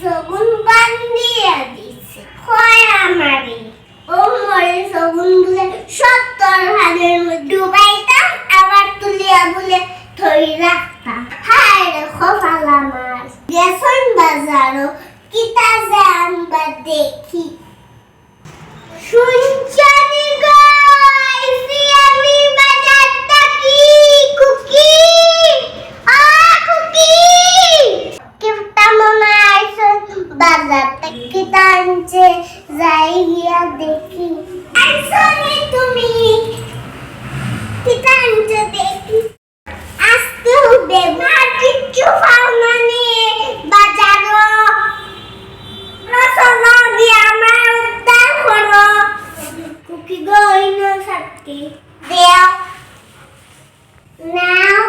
সগুন বান্ধিয়া দিছে কয় আমারে ও মরে সগুন বলে 70 ভাগের মধ্যে ডুবাইতাম আবার তুলিয়া বলে থই রাখতাম হায় রে কপাল আমার গেছন বাজারও কিতা যে আনবা দেখি শুনছানি গো আইছি আমি বাজারটা কি কুকি আ কুকি কিতা মনে আইছো বাজারটা কিতা আনছে যাই গিয়া দেখি আইছো নি তুমি কিতা আনছে দেখি আজকে হবে না কিচ্ছু পাও না নি বাজারও রসনা দিয়ে আমার উদ্ধার করো কুকি গো ইনো সাথে দেও নাও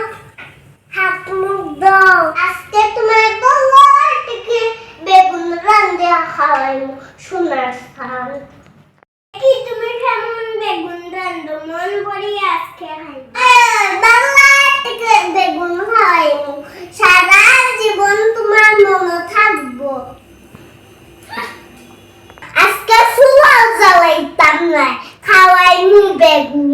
হাত মুখ দাও আজকে তোমার বলো থেকে বেগুন রান্ধে খাওয়াইমু সোনার স্থান কি তুমি কেমন বেগুন রান্ধো মন ভরি আজকে খাই বাংলা থেকে বেগুন খাওয়াইমু সারা জীবন তোমার মনে থাকবো আজকে সুয়াল জ্বালাইতাম না খাওয়াইমু বেগুন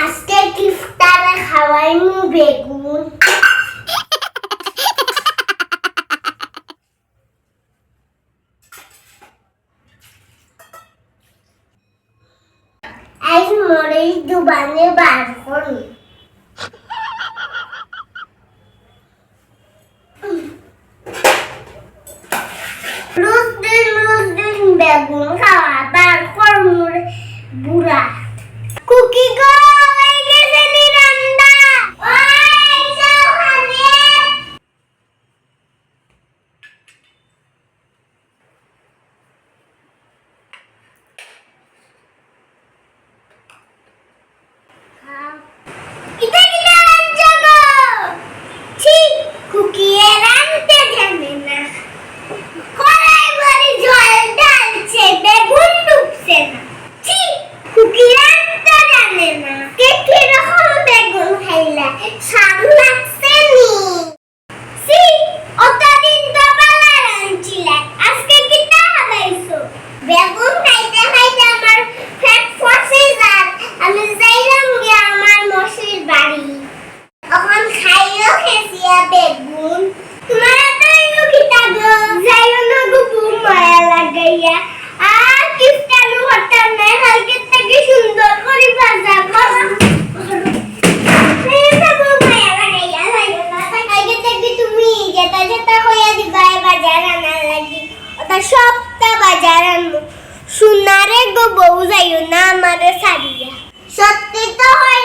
আজকে ইফতারে খাওয়াইমু বেগুন আজ মরিচ দুবানে বার করি রোজ দিন বেগুন খাওয়া বার করমু বুড়া কুকি গো হয়ে গেছে নি রান্না ওই যাও খানে এটা কি রান্না গো ঠিক কুকি এর রান্না জানে না কড়াই ভরে জল ঢালছে বেগুন ডুবছে না ঠিক কুকি রান্না জানে না কে কিরকম বেগুন খাইলা স্বাদ লাগছে নি সি অতদিন তো বালা রাঁধছিলে আজকে কি তা হাবাইছো বেগুন খাইতে খাইতে আমার পেট ফসে যায় আমি যাইলাম গিয়ে আমার মশির বাড়ি এখন খাইও খেছিয়া বেগুন তোমার এতইও খিতা গো যাইও না গো খুব মায়া লাগাইয়া আর কিফটালু হঠাৎ নাই হালকে থেকে সুন্দর করে বাজার করো মায়া লাগাইয়া যাইও না হালকে থেকে তুমি যেটা যেটা হইয়া দিবা বাজার আনার লাগি ওটা সবটা বাজার আনবো সোনারে গো বউ যাইও না আমারে সারিয়া সত্যি তো হয়